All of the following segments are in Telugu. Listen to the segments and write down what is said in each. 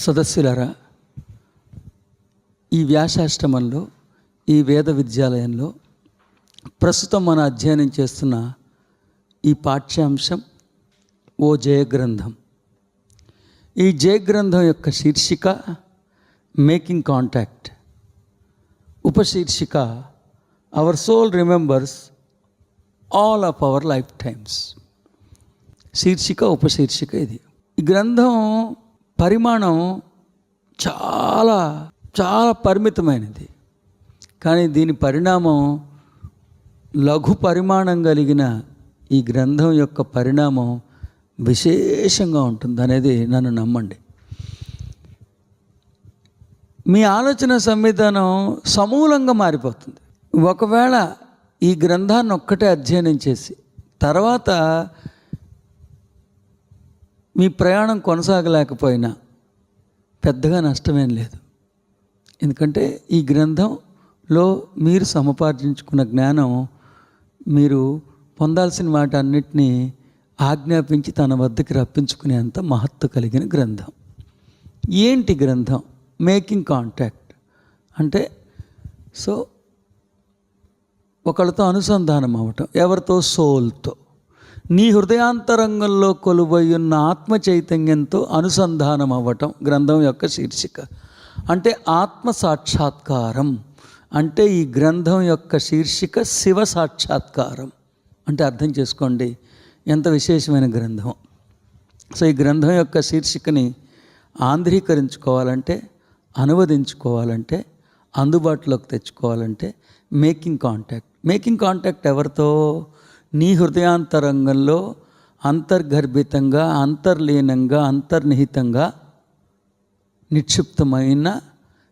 సదస్సులారా, ఈ వ్యాసాశ్రమంలో, ఈ వేద విద్యాలయంలో ప్రస్తుతం మనం అధ్యయనం చేస్తున్న ఈ పాఠ్యాంశం ఓ జయగ్రంథం. ఈ జయగ్రంథం యొక్క శీర్షిక మేకింగ్ కాంటాక్ట్, ఉపశీర్షిక our soul remembers all of our life times. శీర్షిక, ఉపశీర్షిక ఇది. ఈ గ్రంథం పరిమాణం చాలా చాలా పరిమితమైనది, కానీ దీని పరిణామం లఘు పరిమాణం కలిగిన ఈ గ్రంథం యొక్క పరిణామం విశేషంగా ఉంటుంది అనేది నన్ను నమ్మండి. మీ ఆలోచన సంవిధానం సమూలంగా మారిపోతుంది ఒకవేళ ఈ గ్రంథాన్ని ఒక్కటే అధ్యయనం చేసి తర్వాత మీ ప్రయాణం కొనసాగలేకపోయినా పెద్దగా నష్టమేం లేదు. ఎందుకంటే ఈ గ్రంథంలో మీరు సముపార్జించుకున్న జ్ఞానం మీరు పొందాల్సిన వాటన్నిటినీ ఆజ్ఞాపించి తన వద్దకు రప్పించుకునేంత మహత్తు కలిగిన గ్రంథం. ఏంటి గ్రంథం? మేకింగ్ కాంటాక్ట్ అంటే ఒకళ్ళతో అనుసంధానం అవ్వటం. ఎవరితో? సోల్తో. నీ హృదయాంతరంగంలో కొలువయ్యున్న ఆత్మ చైతన్యంతో అనుసంధానం అవ్వటం గ్రంథం యొక్క శీర్షిక. అంటే ఆత్మ సాక్షాత్కారం. అంటే ఈ గ్రంథం యొక్క శీర్షిక శివ సాక్షాత్కారం. అంటే అర్థం చేసుకోండి ఎంత విశేషమైన గ్రంథం. ఈ గ్రంథం యొక్క శీర్షికని ఆంధ్రీకరించుకోవాలంటే, అనువదించుకోవాలంటే, అందుబాటులోకి తెచ్చుకోవాలంటే మేకింగ్ కాంటాక్ట్. మేకింగ్ కాంటాక్ట్ ఎవరితో? నీ హృదయాంతరంగంలో అంతర్గర్భితంగా, అంతర్లీనంగా, అంతర్నిహితంగా నిక్షిప్తమైన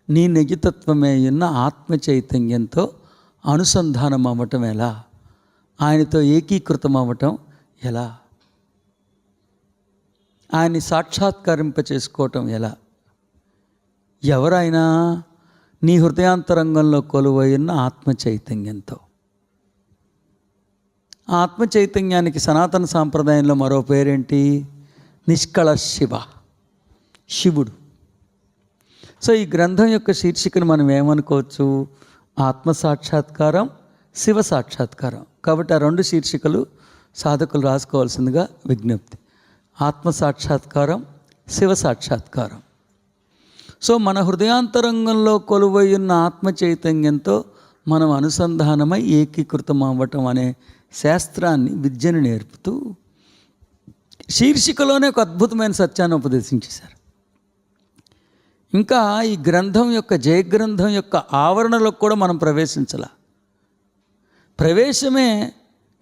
నీ నిజతత్వమే ఉన్న ఆత్మ చైతన్యంతో అనుసంధానం అవ్వటం ఎలా? ఆయనతో ఏకీకృతం అవ్వటం ఎలా? ఆయన్ని సాక్షాత్కరింప చేసుకోవటం ఎలా? ఎవరైనా నీ హృదయాంతరంగంలో కొలువైన ఆత్మ చైతన్యంతో. ఆత్మ చైతన్యానికి సనాతన సాంప్రదాయంలో మరో పేరేంటి? నిష్కళ శివ, శివుడు. ఈ గ్రంథం యొక్క శీర్షికను మనం ఏమనుకోవచ్చు? ఆత్మ సాక్షాత్కారం, శివ సాక్షాత్కారం. కాబట్టి ఆ రెండు శీర్షికలు సాధకులు రాసుకోవాల్సిందిగా విజ్ఞప్తి. ఆత్మ సాక్షాత్కారం, శివ సాక్షాత్కారం. మన హృదయాంతరంగంలో కొలువై ఉన్న ఆత్మ చైతన్యంతో మనం అనుసంధానమై ఏకీకృతం అవ్వటం అనే శాస్త్రాన్ని, విద్యను నేర్పుతూ శీర్షికలోనే ఒక అద్భుతమైన సత్యాన్ని ఉపదేశించేశారు. ఇంకా ఈ గ్రంథం యొక్క, జయగ్రంథం యొక్క ఆవరణలోకి కూడా మనం ప్రవేశించాల. ప్రవేశమే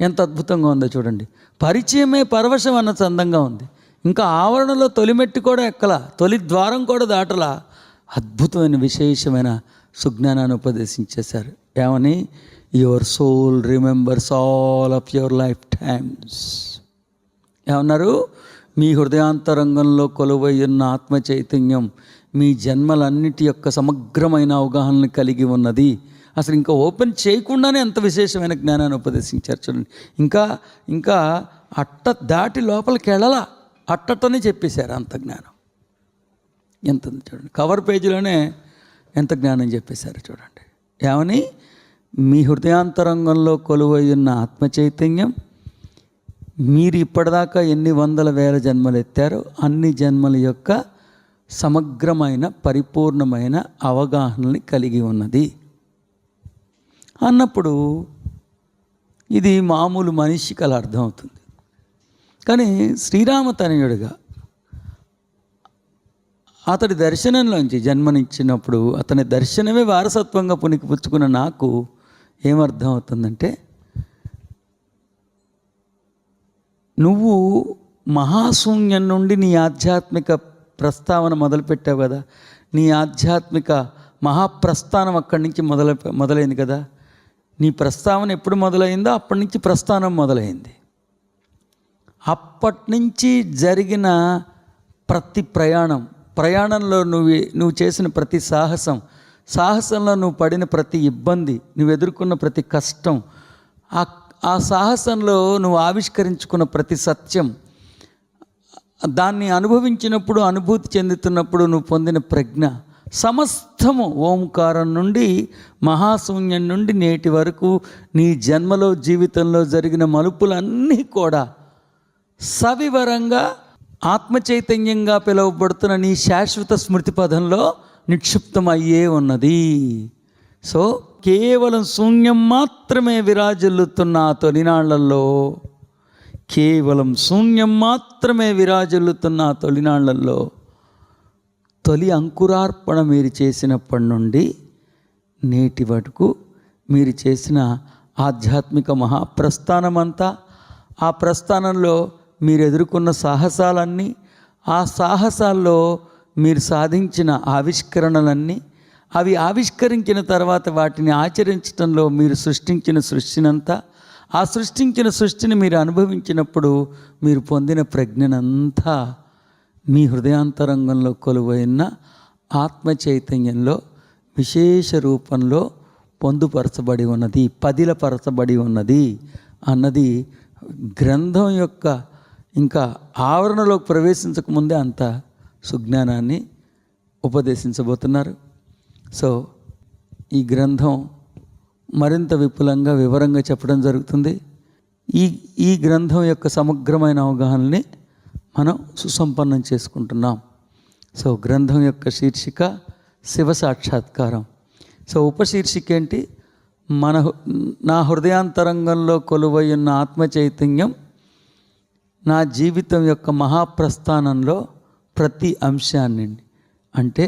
ఎంత అద్భుతంగా ఉందో చూడండి. పరిచయమే పరవశం అన్న చందంగా ఉంది. ఇంకా ఆవరణలో తొలిమెట్టి కూడా ఎక్కలా, తొలి ద్వారం కూడా దాటలా. అద్భుతమైన విశేషమైన సుజ్ఞానాన్ని ఉపదేశించేశారు. ఏమని? Your soul remembers all of your lifetimes. ఏమన్నారు? మీ హృదయాంతరంగంలో కొలువై ఉన్న ఆత్మ చైతన్యం మీ జన్మలన్నిటి యొక్క సమగ్రమైన అవగాహనను కలిగి ఉన్నది. అసలు ఇంకా ఓపెన్ చేయకుండానే ఎంత విశేషమైన జ్ఞానాన్ని ఉపదేశించారు చూడండి. ఇంకా అట్ట దాటి లోపలికి వెళ్ళాలా, అట్టనే చెప్పేశారు. అంత జ్ఞానం ఎంత చూడండి. కవర్ పేజీలోనే ఎంత జ్ఞానం చెప్పేశారు చూడండి. ఏమని? మీ హృదయాంతరంగంలో కొలువై ఉన్న ఆత్మ చైతన్యం మీరు ఇప్పటిదాకా ఎన్ని వందల వేల జన్మలు ఎత్తారో అన్ని జన్మల యొక్క సమగ్రమైన, పరిపూర్ణమైన అవగాహనని కలిగి ఉన్నది అన్నప్పుడు ఇది మామూలు మనిషికి అలా అర్థమవుతుంది. కానీ శ్రీరామతనయుడిగా అతడి దర్శనంలోంచి జన్మనిచ్చినప్పుడు అతని దర్శనమే వారసత్వంగా పుణికిపుచ్చుకున్న నాకు ఏమర్థం అవుతుందంటే, నువ్వు మహాశూన్యం నుండి నీ ఆధ్యాత్మిక ప్రస్తావన మొదలుపెట్టావు కదా. నీ ఆధ్యాత్మిక మహాప్రస్థానం అక్కడి నుంచి మొదలైంది కదా. నీ ప్రస్తావన ఎప్పుడు మొదలైందో అప్పటి నుంచి ప్రస్థానం మొదలైంది. అప్పటి నుంచి జరిగిన ప్రతి ప్రయాణంలో నువ్వు చేసిన ప్రతి సాహసంలో నువ్వు పడిన ప్రతి ఇబ్బంది, నువ్వు ఎదుర్కొన్న ప్రతి కష్టం, ఆ సాహసంలో నువ్వు ఆవిష్కరించుకున్న ప్రతి సత్యం, దాన్ని అనుభవించినప్పుడు, అనుభూతి చెందుతున్నప్పుడు నువ్వు పొందిన ప్రజ్ఞ సమస్తము ఓంకారం నుండి, మహాశూన్యం నుండి నేటి వరకు నీ జన్మలో, జీవితంలో జరిగిన మలుపులన్నీ కూడా సవివరంగా ఆత్మచైతన్యంగా పిలువబడుతున్న నీ శాశ్వత స్మృతి పదంలో నిక్షిప్తమయ్యే ఉన్నది. సో కేవలం శూన్యం మాత్రమే విరాజిల్లుతున్న ఆ తొలినాళ్లలో, కేవలం శూన్యం మాత్రమే విరాజిల్లుతున్న ఆ తొలినాళ్లలో తొలి అంకురార్పణ మీరు చేసినప్పటి నుండి నేటి వరకు మీరు చేసిన ఆధ్యాత్మిక మహాప్రస్థానమంతా, ఆ ప్రస్థానంలో మీరు ఎదుర్కొన్న సాహసాలన్నీ, ఆ సాహసాల్లో మీరు సాధించిన ఆవిష్కరణలన్నీ, అవి ఆవిష్కరించిన తర్వాత వాటిని ఆచరించడంలో మీరు సృష్టించిన సృష్టినంతా, ఆ సృష్టించిన సృష్టిని మీరు అనుభవించినప్పుడు మీరు పొందిన ప్రజ్ఞనంతా మీ హృదయాంతరంగంలో కొలువైన ఆత్మ చైతన్యంలో విశేష రూపంలో పొందుపరచబడి ఉన్నది, పదిలపరచబడి ఉన్నది అన్నది గ్రంథం యొక్క ఇంకా ఆవరణలోకి ప్రవేశించకముందే అంత సుజ్ఞానాన్ని ఉపదేశించబోతున్నారు. సో ఈ గ్రంథం మరింత విపులంగా, వివరంగా చెప్పడం జరుగుతుంది. ఈ గ్రంథం యొక్క సమగ్రమైన అవగాహనని మనం సుసంపన్నం చేసుకుంటున్నాం. సో గ్రంథం యొక్క శీర్షిక శివ సాక్షాత్కారం. సో ఉపశీర్షిక ఏంటి? నా హృదయాంతరంగంలో కొలువై ఉన్న ఆత్మ చైతన్యం నా జీవితం యొక్క మహాప్రస్థానంలో ప్రతి అంశాన్ని, అంటే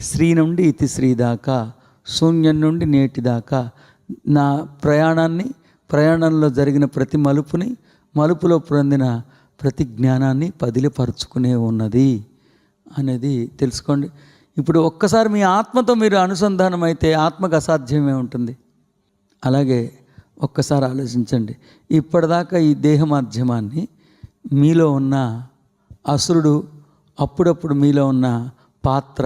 శ్రీ నుండి ఇతి శ్రీ దాకా, శూన్యం నుండి నేటి దాకా నా ప్రయాణంలో జరిగిన ప్రతి మలుపులో పొందిన ప్రతి జ్ఞానాన్ని పదిలిపరుచుకునే ఉన్నది అనేది తెలుసుకోండి. ఇప్పుడు ఒక్కసారి మీ ఆత్మతో మీరు అనుసంధానం అయితే ఆత్మకు అసాధ్యమే ఉంటుంది. అలాగే ఒక్కసారి ఆలోచించండి, ఇప్పటిదాకా ఈ దేహ మాధ్యమాన్ని మీలో ఉన్న అసురుడు, అప్పుడప్పుడు మీలో ఉన్న పాత్ర,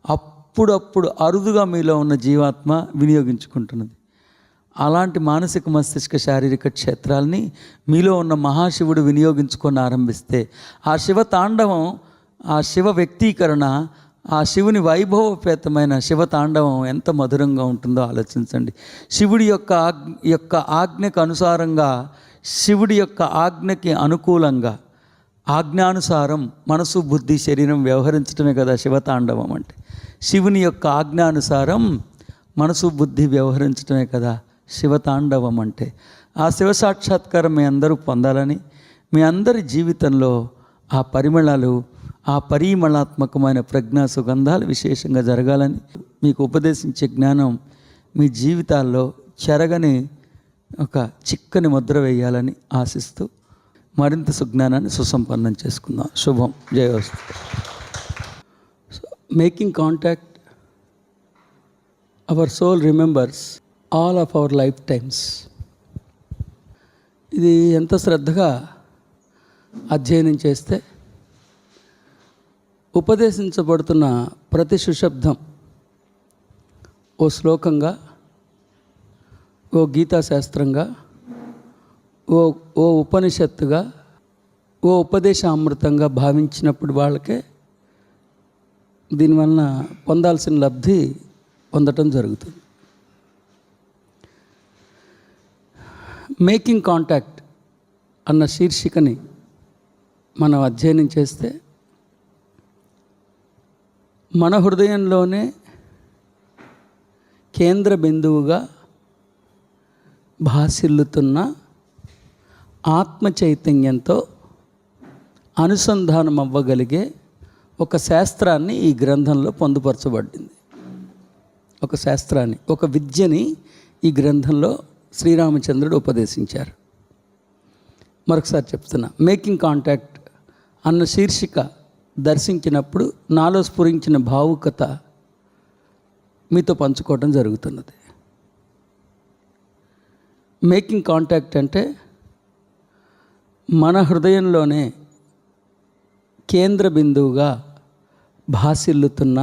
అప్పుడప్పుడు అరుదుగా మీలో ఉన్న జీవాత్మ వినియోగించుకుంటున్నది. అలాంటి మానసిక, మస్తిష్క, శారీరక క్షేత్రాలని మీలో ఉన్న మహాశివుడు వినియోగించుకొని ఆరంభిస్తే ఆ శివ తాండవం, ఆ శివ వ్యక్తీకరణ, ఆ శివుని వైభవపేతమైన శివ తాండవం ఎంత మధురంగా ఉంటుందో ఆలోచించండి. శివుడి యొక్క ఆజ్ఞకు అనుసారంగా, శివుడి యొక్క ఆజ్ఞకి అనుకూలంగా, ఆజ్ఞానుసారం మనసు, బుద్ధి, శరీరం వ్యవహరించడమే కదా శివతాండవం అంటే. శివుని యొక్క ఆజ్ఞానుసారం మనసు, బుద్ధి వ్యవహరించడమే కదా శివతాండవం అంటే. ఆ శివ సాక్షాత్కారం మీ అందరూ పొందాలని, మీ అందరి జీవితంలో ఆ పరిమళాలు, ఆ పరిమళాత్మకమైన ప్రజ్ఞా సుగంధాలు విశేషంగా జరగాలని, మీకు ఉపదేశించే జ్ఞానం మీ జీవితాల్లో చెరగని ఒక చిక్కని ముద్ర వేయాలని ఆశిస్తూ మరింత సుజ్ఞానాన్ని సుసంపన్నం చేసుకుందాం. శుభం. జయోస్తు. Making contact, our soul remembers all of our life times. ఇది ఎంత శ్రద్ధగా అధ్యయనం చేస్తే ఉపదేశించబడుతున్న ప్రతి సుశబ్దం ఓ శ్లోకంగా, ఓ గీతాశాస్త్రంగా, ఓ ఉపనిషత్తుగా, ఓ ఉపదేశామృతంగా భావించినప్పుడు వాళ్ళకే దీనివలన పొందాల్సిన లబ్ధి పొందటం జరుగుతుంది. మేకింగ్ కాంటాక్ట్ అన్న శీర్షికని మనం అధ్యయనం చేస్తే మన హృదయంలోనే కేంద్ర బిందువుగా భాసిల్లుతున్న ఆత్మ చైతన్యంతో అనుసంధానం అవ్వగలిగే ఒక శాస్త్రాన్ని ఈ గ్రంథంలో పొందుపరచబడింది. ఒక శాస్త్రాన్ని, ఒక విద్యని ఈ గ్రంథంలో శ్రీరామచంద్రుడు ఉపదేశించారు. మరొకసారి చెప్తున్నా, మేకింగ్ కాంటాక్ట్ అన్న శీర్షిక దర్శించినప్పుడు నాలో స్ఫురించిన భావుకత మీతో పంచుకోవడం జరుగుతున్నది. మేకింగ్ కాంటాక్ట్ అంటే మన హృదయంలోనే కేంద్ర బిందువుగా భాసిల్లుతున్న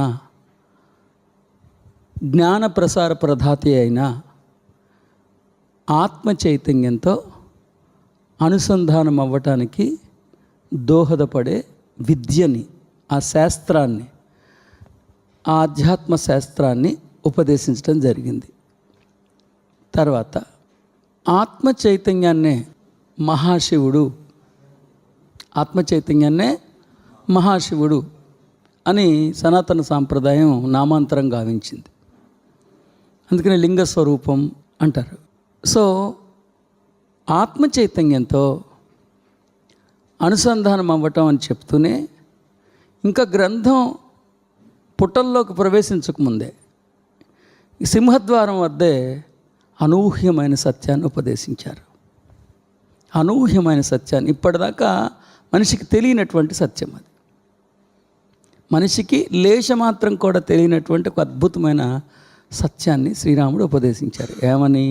జ్ఞాన ప్రసార ప్రదాత అయిన ఆత్మ చైతన్యంతో అనుసంధానం అవ్వటానికి దోహదపడే విద్యని, ఆ శాస్త్రాన్ని, ఆ ఆధ్యాత్మ శాస్త్రాన్ని ఉపదేశించడం జరిగింది. తర్వాత ఆత్మ చైతన్యాన్నే మహాశివుడు, ఆత్మ చైతన్యాన్నే మహాశివుడు అని సనాతన సాంప్రదాయం నామాంతరం గావించింది. అందుకని లింగ స్వరూపం అంటారు. సో ఆత్మ చైతన్యంతో అనుసంధానం అవ్వటం అని చెప్తూనే ఇంకా గ్రంథం పుటల్లోకి ప్రవేశించకముందే సింహద్వారం వద్దే అనూహ్యమైన సత్యాన్ని ఉపదేశించారు. అనూహ్యమైన సత్యాన్ని, ఇప్పటిదాకా మనిషికి తెలియనటువంటి సత్యం అది. మనిషికి లేశమాత్రం కూడా తెలియనటువంటి ఒక అద్భుతమైన సత్యాన్ని శ్రీరాముడు ఉపదేశించారు. ఏమని?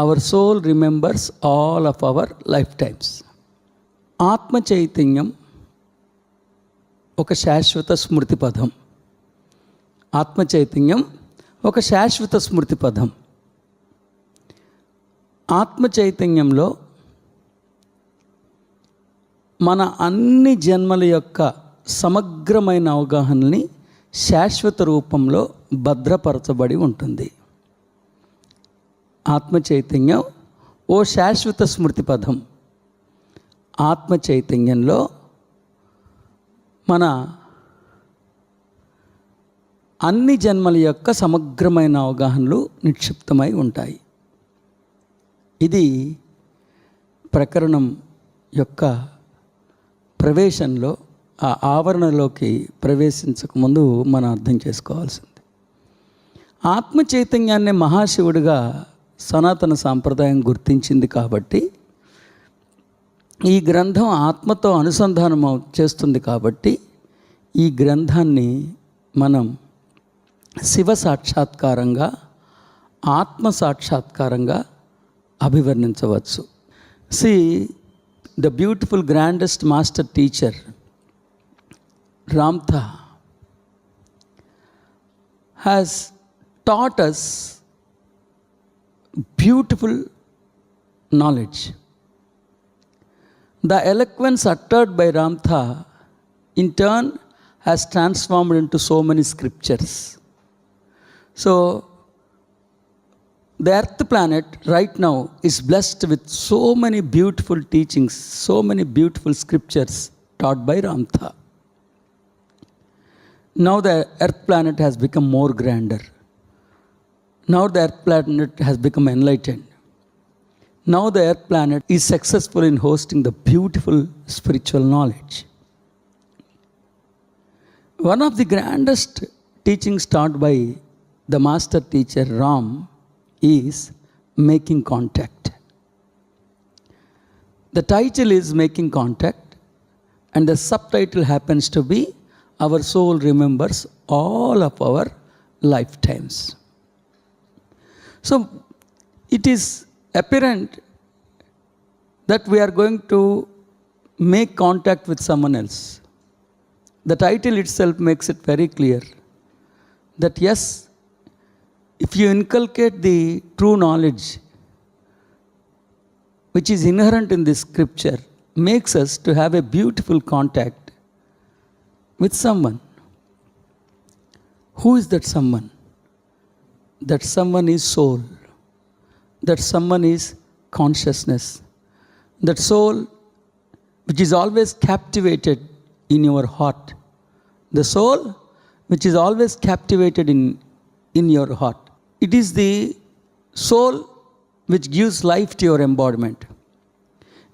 Our soul remembers all of our life times. ఆత్మ చైతన్యం ఒక శాశ్వత స్మృతి పదం. ఆత్మ చైతన్యం ఒక శాశ్వత స్మృతి పదం. ఆత్మ చైతన్యంలో మన అన్ని జన్మల యొక్క సమగ్రమైన అవగాహనని శాశ్వత రూపంలో భద్రపరచబడి ఉంటుంది. ఆత్మ చైతన్యం ఓ శాశ్వత స్మృతి పదం. ఆత్మ చైతన్యంలో మన అన్ని జన్మల యొక్క సమగ్రమైన అవగాహనలు నిక్షిప్తమై ఉంటాయి. ఇది ప్రకరణం యొక్క ప్రవేశంలో, ఆ ఆవరణలోకి ప్రవేశించకముందు మనం అర్థం చేసుకోవాల్సింది. ఆత్మ చైతన్యాన్ని మహాశివుడిగా సనాతన సాంప్రదాయం గుర్తించింది కాబట్టి, ఈ గ్రంథం ఆత్మతో అనుసంధానం చేస్తుంది కాబట్టి, ఈ గ్రంథాన్ని మనం శివ సాక్షాత్కారంగా, ఆత్మ సాక్షాత్కారంగా అభివర్ణించవచ్చు. See, the beautiful grandest master teacher Ramtha has taught us beautiful knowledge. The eloquence uttered by Ramtha in turn has transformed into so many scriptures. So the earth planet right now is blessed with so many beautiful teachings, so many beautiful scriptures taught by Ramtha. Now the earth planet has become more grander. Now the earth planet has become enlightened. Now the earth planet is successful in hosting the beautiful spiritual knowledge. One of the grandest teachings taught by the master teacher Ram is making contact. The title is Making Contact, and the subtitle happens to be Our Soul Remembers All of Our Lifetimes. So it is apparent that we are going to make contact with someone else. The title itself makes it very clear that yes, if you inculcate the true knowledge which is inherent in this scripture, makes us to have a beautiful contact with someone. Who is that someone? That someone is soul. That someone is consciousness. That soul which is always captivated in your heart. The soul which is always captivated in your heart. It is the soul which gives life to your embodiment.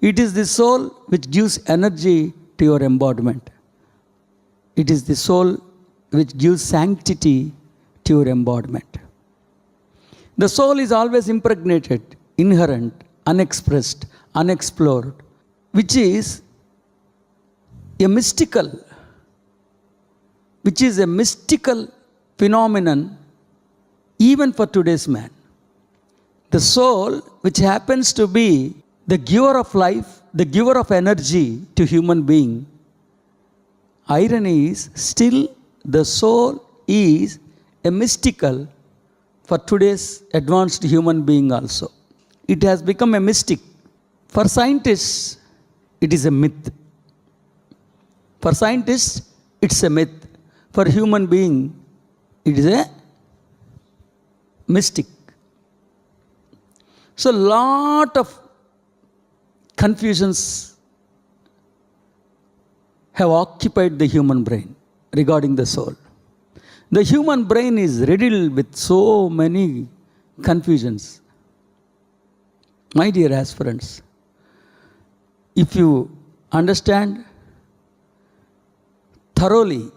It is the soul which gives energy to your embodiment. It is the soul which gives sanctity to your embodiment. The soul is always impregnated, inherent, unexpressed, unexplored, which is a mystical phenomenon even for today's man. The soul which happens to be the giver of life, the giver of energy to human being. Irony is, still the soul is a mystical for today's advanced human being also. It has become a mystic. For scientists, it is a myth. For scientists, it's a myth. For human being, it is a mystic. So lot of confusions have occupied the human brain regarding the soul. The human brain is riddled with so many confusions. My dear aspirants, if you understand thoroughly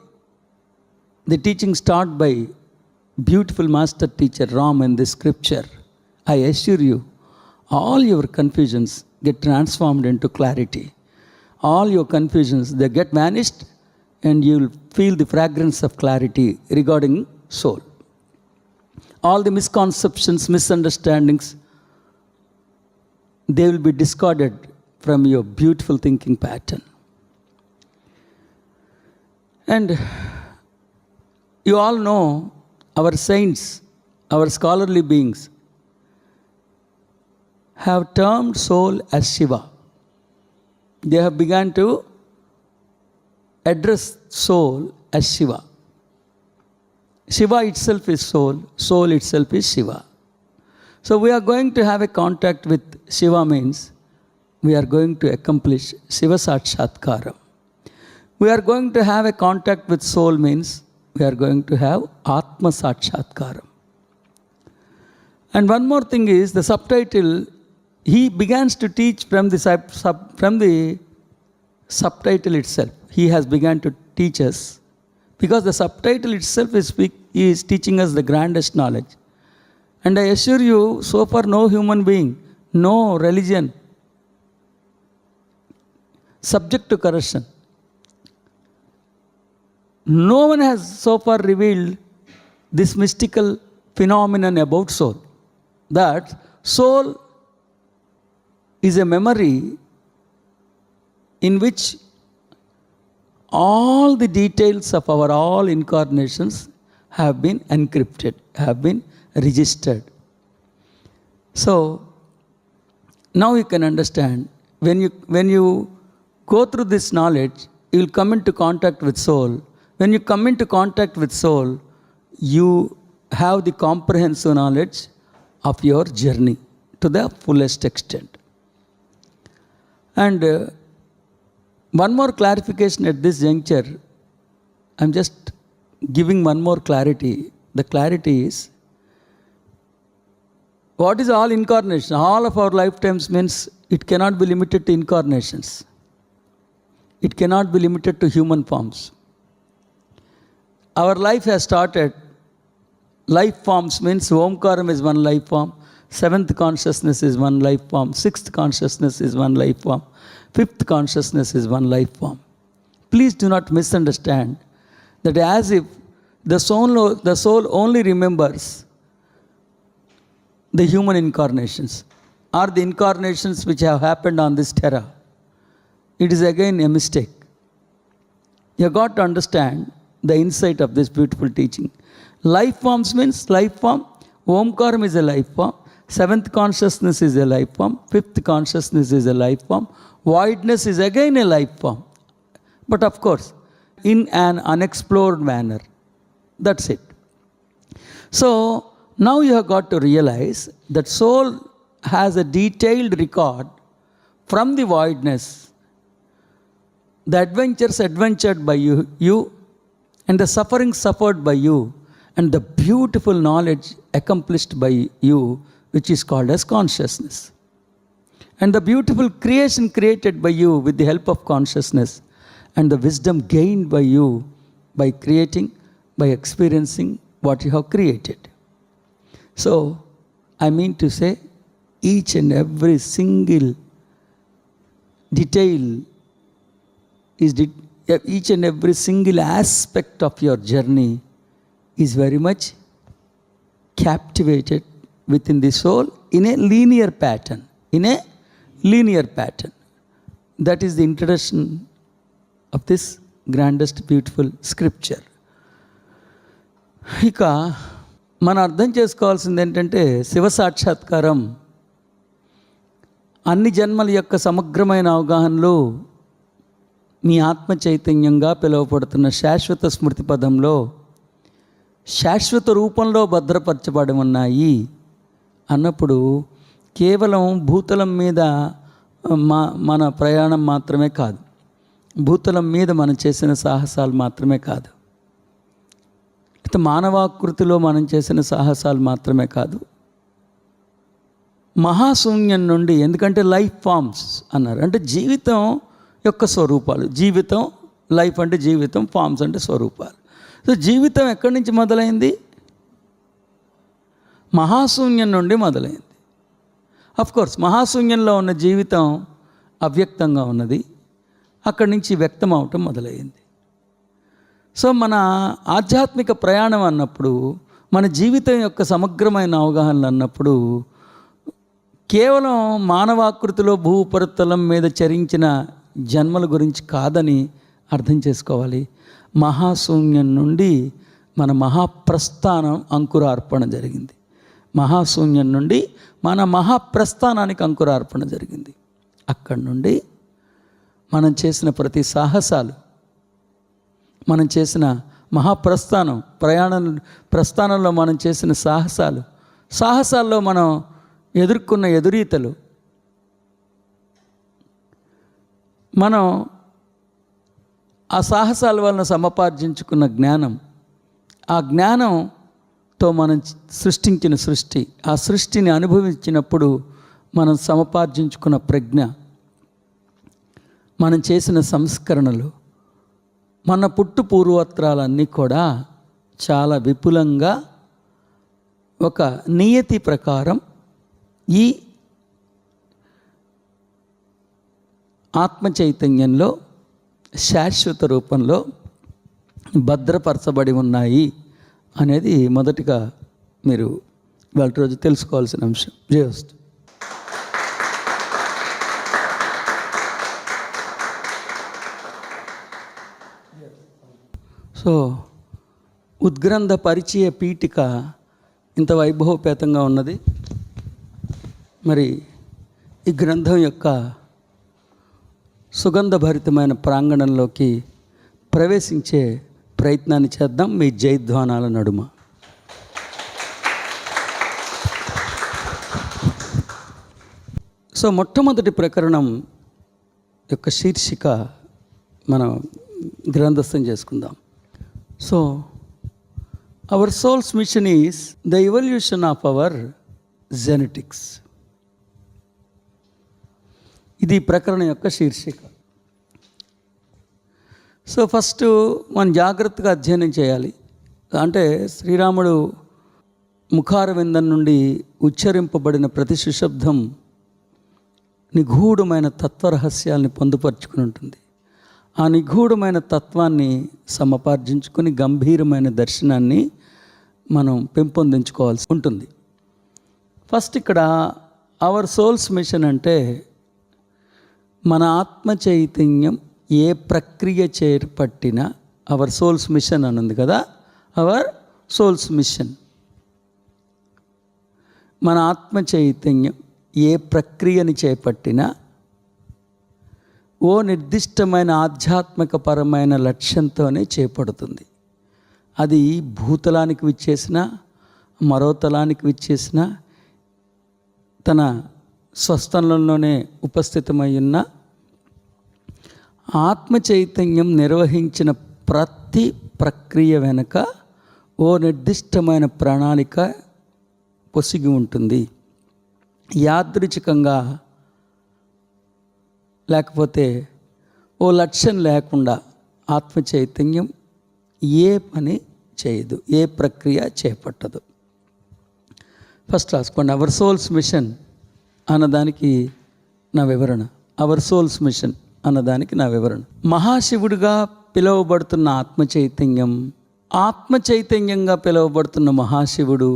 the teachings taught by beautiful master teacher Ram in this scripture, I assure you, all your confusions get transformed into clarity. All your confusions, they get vanished, and you will feel the fragrance of clarity regarding soul. All the misconceptions, misunderstandings, they will be discarded from your beautiful thinking pattern. And you all know our saints, our scholarly beings, have termed soul as Shiva. They have begun to address soul as Shiva. Shiva itself is soul, soul itself is Shiva. So we are going to have a contact with Shiva means we are going to accomplish Shiva Sakshatkaram. We are going to have a contact with soul means we are going to have Atma Sakshatkaram. And one more thing is the subtitle, he begins to teach from the subtitle itself. He has begun to teach us because the subtitle itself is teaching us the grandest knowledge. And I assure you, so far no human being, no religion subject to corruption. No one has so far revealed this mystical phenomenon about soul. That soul is a memory in which all the details of our all incarnations have been encrypted, have been registered. So now you can understand, when you go through this knowledge, you will come into contact with soul. When you come into contact with soul, you have the comprehensive knowledge of your journey to the fullest extent. And one more clarification at this juncture, I'm just giving one more clarity. The clarity is, what is all incarnation? All of our lifetimes means it cannot be limited to incarnations. It cannot be limited to human forms. Our life has started, life forms means Omkaram is one life form, seventh consciousness is one life form, sixth consciousness is one life form, fifth consciousness is one life form. Please do not misunderstand that as if the soul only remembers the human incarnations or the incarnations which have happened on this terra. It is again a mistake. You have got to understand the insight of this beautiful teaching. Life forms means life form. Omkaram is a life form. Seventh consciousness is a life form. Fifth consciousness is a life form. Voidness is again a life form. But of course, in an unexplored manner. That's it. So now you have got to realize that soul has a detailed record from the voidness, the adventures adventured by you, and the suffering suffered by you, and the beautiful knowledge accomplished by you, which is called as consciousness. And the beautiful creation created by you with the help of consciousness, and the wisdom gained by you by creating, by experiencing what you have created. So, I mean to say, each and every single detail each and every single aspect of your journey is very much captivated within the soul in a linear pattern. In a linear pattern. That is the introduction of this grandest beautiful scripture. ఇక మనం అర్థం చేసుకోవాల్సింది ఏంటంటే శివ సాక్షాత్కారం అన్ని జన్మల యొక్క సమగ్రమైన అవగాహనలో మీ ఆత్మ చైతన్యంగా పిలువబడుతున్న శాశ్వత స్మృతి పదంలో శాశ్వత రూపంలో భద్రపరచబడి ఉన్నాయి అన్నప్పుడు కేవలం భూతలం మీద మన ప్రయాణం మాత్రమే కాదు, భూతలం మీద మనం చేసిన సాహసాలు మాత్రమే కాదు, మానవాకృతిలో మనం చేసిన సాహసాలు మాత్రమే కాదు, మహాశూన్యం నుండి, ఎందుకంటే లైఫ్ ఫామ్స్ అన్నారు, అంటే జీవితం యొక్క స్వరూపాలు. జీవితం, లైఫ్ అంటే జీవితం, ఫామ్స్ అంటే స్వరూపాలు. సో జీవితం ఎక్కడి నుంచి మొదలైంది? మహాశూన్యం నుండి మొదలైంది. కోర్స్ మహాశూన్యంలో ఉన్న జీవితం అవ్యక్తంగా ఉన్నది, అక్కడి నుంచి వ్యక్తం అవటం మొదలైంది. సో మన ఆధ్యాత్మిక ప్రయాణం అన్నప్పుడు, మన జీవితం యొక్క సమగ్రమైన అవగాహనలు అన్నప్పుడు కేవలం మానవాకృతిలో భూ ఉపరితలం మీద చరించిన జన్మల గురించి కాదని అర్థం చేసుకోవాలి. మహాశూన్యం నుండి మన మహాప్రస్థానం అంకురార్పణ జరిగింది. మహాశూన్యం నుండి మన మహాప్రస్థానానికి అంకురార్పణ జరిగింది. అక్కడి నుండి మనం చేసిన ప్రతి సాహసాలు, మనం చేసిన మహాప్రస్థానం, ప్రస్థానంలో మనం చేసిన సాహసాల్లో మనం ఎదుర్కొన్న ఎదురీతలు, మనం ఆ సాహసాల వలన సముపార్జించుకున్న జ్ఞానం, ఆ జ్ఞానంతో మనం సృష్టించిన సృష్టి, ఆ సృష్టిని అనుభవించినప్పుడు మనం సముపార్జించుకున్న ప్రజ్ఞ, మనం చేసిన సంస్కరణలు, మన పూర్వత్రాలన్నీ కూడా చాలా విపులంగా ఒక నియతి ప్రకారం ఈ ఆత్మ చైతన్యంలో శాశ్వత రూపంలో భద్రపరచబడి ఉన్నాయి అనేది మొదటిగా మీరు వాళ్ళ రోజు తెలుసుకోవాల్సిన అంశం. జస్ట్ సో ఉద్గ్రంథ పరిచయ పీఠిక ఇంత వైభవపేతంగా ఉన్నది. మరి ఈ గ్రంథం యొక్క సుగంధభరితమైన ప్రాంగణంలోకి ప్రవేశించే ప్రయత్నాన్ని చేద్దాం మీ జయధ్వానాల నడుమ. సో మొట్టమొదటి ప్రకరణం యొక్క శీర్షిక మనం గ్రంథస్థం చేసుకుందాం. So our souls mission is the evolution of our genetics. ఇది ప్రకరణం యొక్క శీర్షిక. సో ఫస్ట్ మనం జాగ్రత్తగా అధ్యయనం చేయాలి. అంటే శ్రీరాముడు ముఖారవిందం నుండి ఉచ్చరింపబడిన ప్రతి సుశబ్దం నిగూఢమైన తత్వరహస్యాల్ని పొందుపరుచుకుని ఉంటుంది. ఆ నిగూఢమైన తత్వాన్ని సమపార్జించుకొని గంభీరమైన దర్శనాన్ని మనం పెంపొందించుకోవాల్సి ఉంటుంది. ఫస్ట్ ఇక్కడ అవర్ సోల్స్ మిషన్ అంటే మన ఆత్మ చైతన్యం ఏ ప్రక్రియ చేపట్టినా, అవర్ సోల్స్ మిషన్ అని ఉంది కదా, అవర్ సోల్స్ మిషన్, మన ఆత్మ చైతన్యం ఏ ప్రక్రియని చేపట్టినా ఓ నిర్దిష్టమైన ఆధ్యాత్మిక పరమైన లక్ష్యంతోనే చేపడుతుంది. అది భూతలానికి విచ్చేసిన, మరో తలానికి విచ్చేసిన, తన స్వస్థలంలోనే ఉపస్థితమై ఉన్న ఆత్మ చైతన్యం నిర్వహించిన ప్రతి ప్రక్రియ వెనుక ఓ నిర్దిష్టమైన ప్రణాళిక పొసిగి ఉంటుంది. యాదృచ్ఛికంగా లేకపోతే ఓ లక్ష్యం లేకుండా ఆత్మ చైతన్యం ఏ పని చేయదు, ఏ ప్రక్రియ చేపట్టదు. ఫస్ట్ రాసుకోండి, అవర్ సోల్స్ మిషన్ అన్నదానికి నా వివరణ. అవర్ సోల్స్ మిషన్ అన్నదానికి నా వివరణ. మహాశివుడిగా పిలువబడుతున్న ఆత్మ చైతన్యంగా పిలువబడుతున్న మహాశివుడు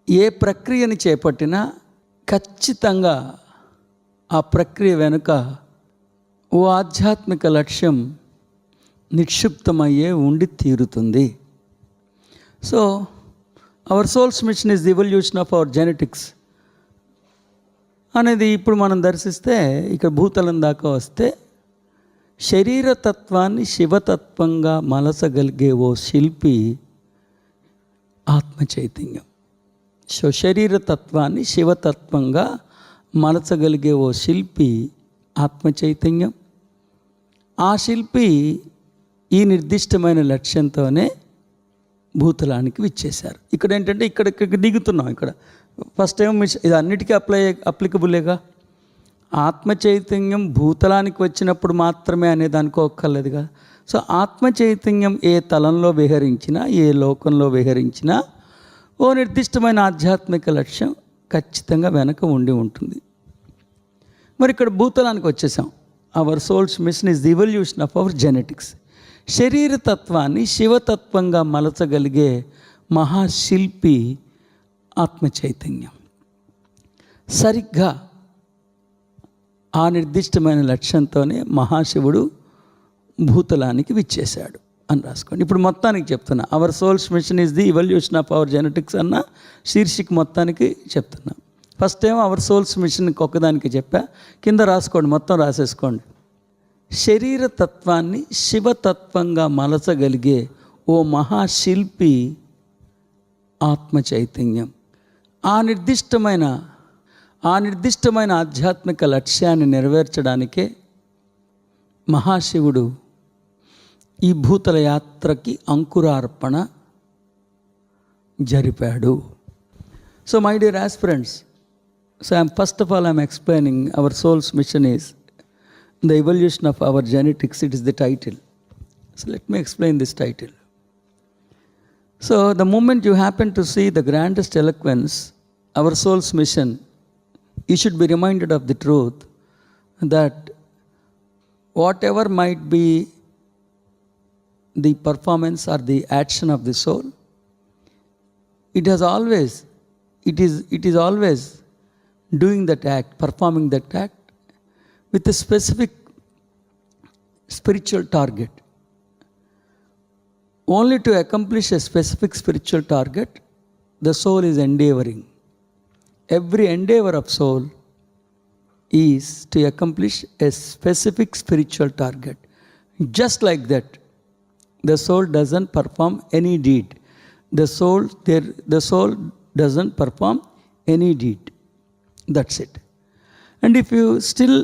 ఏ ప్రక్రియని చేపట్టినా ఖచ్చితంగా ఆ ప్రక్రియ వెనుక ఓ ఆధ్యాత్మిక లక్ష్యం నిక్షిప్తమయ్యే ఉండి తీరుతుంది. So our souls mission is the evolution of our genetics అనేది ఇప్పుడు మనం దర్శిస్తే, ఇక్కడ భూతలం దాకా వస్తే శరీరతత్వాన్ని శివతత్వంగా మలచగలిగే ఓ శిల్పి ఆత్మ చైతన్యం. సో శరీరతత్వాన్ని శివతత్వంగా మలచగలిగే ఓ శిల్పి ఆత్మ చైతన్యం. ఆ శిల్పి ఈ నిర్దిష్టమైన లక్ష్యంతోనే భూతలానికి విచ్చేశారు. ఇక్కడ ఏంటంటే ఇక్కడ దిగుతున్నాం. ఇక్కడ ఫస్ట్ టైం ఇది అన్నిటికీ అప్లికబుల్లేగా. ఆత్మ చైతన్యం భూతలానికి వచ్చినప్పుడు మాత్రమే అనేది అనుకోక్కర్లేదుగా. సో ఆత్మ చైతన్యం ఏ తలంలో విహరించినా, ఏ లోకంలో విహరించినా ఓ నిర్దిష్టమైన ఆధ్యాత్మిక లక్ష్యం ఖచ్చితంగా వెనక ఉండి ఉంటుంది. మరి ఇక్కడ భూతలానికి వచ్చేసాం. Our souls mission is the evolution of our genetics. శరీరతత్వాన్ని శివతత్వంగా మలచగలిగే మహాశిల్పి ఆత్మ చైతన్యం. సరిగ్గా ఆ నిర్దిష్టమైన లక్ష్యంతోనే మహాశివుడు భూతలానికి విచ్చేశాడు అని రాసుకోండి. ఇప్పుడు మొత్తానికి చెప్తున్నా, our souls mission is the evolution of our genetics అన్న శీర్షిక మొత్తానికి చెప్తున్నా. ఫస్ట్ ఏమో అవర్ సోల్స్ మిషన్కి ఒక్కదానికి చెప్పా, కింద రాసుకోండి, మొత్తం రాసేసుకోండి. శరీరతత్వాన్ని శివతత్వంగా మలచగలిగే ఓ మహాశిల్పి ఆత్మ చైతన్యం. ఆ నిర్దిష్టమైన ఆధ్యాత్మిక లక్ష్యాన్ని నెరవేర్చడానికే మహాశివుడు ఈ భూతల యాత్రకి అంకురార్పణ జరిపాడు. So my dear aspirants, so first of all I'm explaining our souls mission is the evolution of our genetics. It is the title. So let me explain this title. So the moment you happen to see the grandest eloquence, our soul's mission, you should be reminded of the truth that whatever might be the performance or the action of the soul, it is always doing that act, performing that act with a specific spiritual target. Only to accomplish a specific spiritual target, the soul is endeavoring. Every endeavor of soul is to accomplish a specific spiritual target. Just like that, the soul doesn't perform any deed. The soul doesn't perform any deed. That's it. And if you still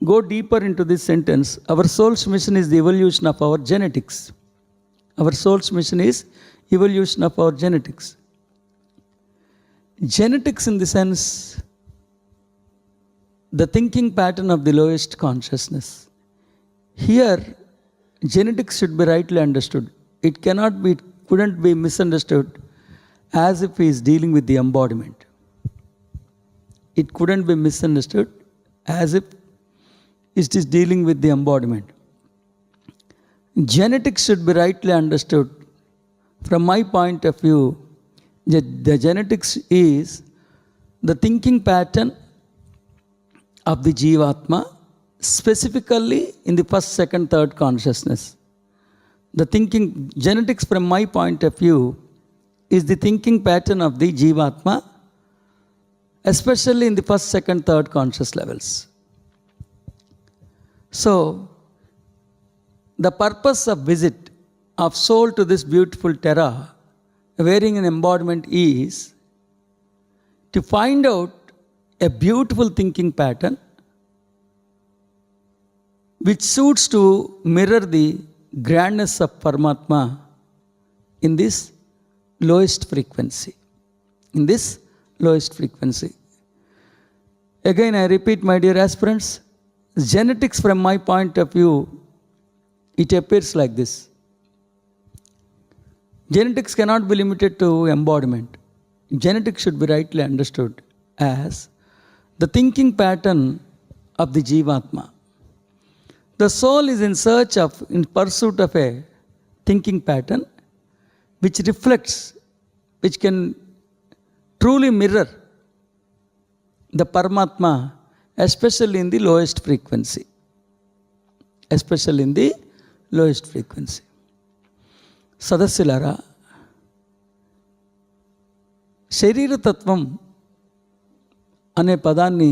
go deeper into this sentence, our soul's mission is the evolution of our genetics. Our soul's mission is evolution of our genetics. Genetics in the sense, the thinking pattern of the lowest consciousness. Here, genetics should be rightly understood. It couldn't be misunderstood as if he is dealing with the embodiment. It couldn't be misunderstood as if it is dealing with the embodiment. Genetics should be rightly understood. From my point of view, the genetics is the thinking pattern of the Jivatma, specifically in the first, second, third consciousness. Genetics from my point of view is the thinking pattern of the Jivatma, especially in the first, second, third conscious levels. So, the purpose of visit of soul to this beautiful terra, wearing an embodiment, is to find out a beautiful thinking pattern which suits to mirror the grandness of Paramatma in this lowest frequency. Again, I repeat, my dear aspirants, genetics from my point of view, it appears like this. Genetics cannot be limited to embodiment. Genetics should be rightly understood as the thinking pattern of the Jivatma. The soul is in pursuit of a thinking pattern which reflects, which can truly mirror the Paramatma, especially in the lowest frequency. సదస్సులారా, శరీరతత్వం అనే పదాన్ని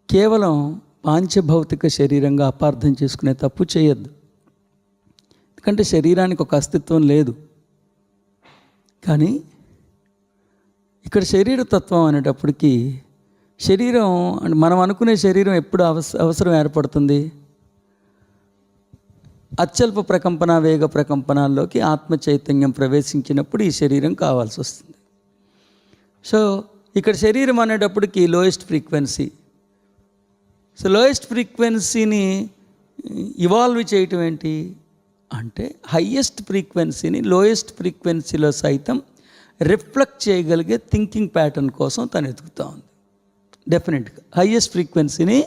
కేవలం పాంచభౌతిక శరీరంగా అపార్థం చేసుకునే తప్పు చేయొద్దు. ఎందుకంటే శరీరానికి ఒక అస్తిత్వం లేదు. కానీ ఇక్కడ శరీర తత్వం అనేటప్పటికీ శరీరం మనం అనుకునే శరీరం ఎప్పుడు అవసరం ఏర్పడుతుంది? అత్యల్ప ప్రకంపన వేగ ప్రకంపనాల్లోకి ఆత్మ చైతన్యం ప్రవేశించినప్పుడు ఈ శరీరం కావాల్సి వస్తుంది. సో ఇక్కడ శరీరం అనేటప్పటికి లోయెస్ట్ ఫ్రీక్వెన్సీ. సో లోయెస్ట్ ఫ్రీక్వెన్సీని ఇవాల్వ్ చేయటం ఏంటి అంటే హయ్యెస్ట్ ఫ్రీక్వెన్సీని లోయెస్ట్ ఫ్రీక్వెన్సీలో సైతం రిఫ్లెక్ట్ చేయగలిగే థింకింగ్ ప్యాటర్న్ కోసం తను ఎదుగుతూ ఉంది. డెఫినెట్గా హయ్యెస్ట్ ఫ్రీక్వెన్సీని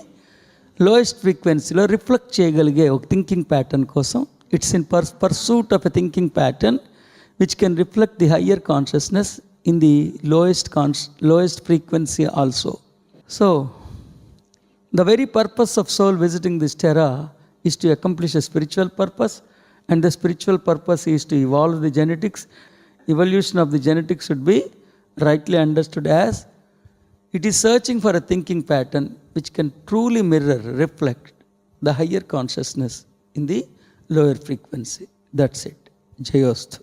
లోయెస్ట్ ఫ్రీక్వెన్సీలో రిఫ్లెక్ట్ చేయగలిగే ఒక థింకింగ్ ప్యాటర్న్ కోసం it's in pursuit of a thinking pattern which can reflect the higher consciousness in the lowest frequency also. So the very purpose of soul visiting this terra is to accomplish a spiritual purpose, and the spiritual purpose is to evolve the genetics. Evolution of the genetics should be rightly understood as it is searching for a thinking pattern which can truly mirror, reflect the higher consciousness in the lower frequency. That's it. Jayostu.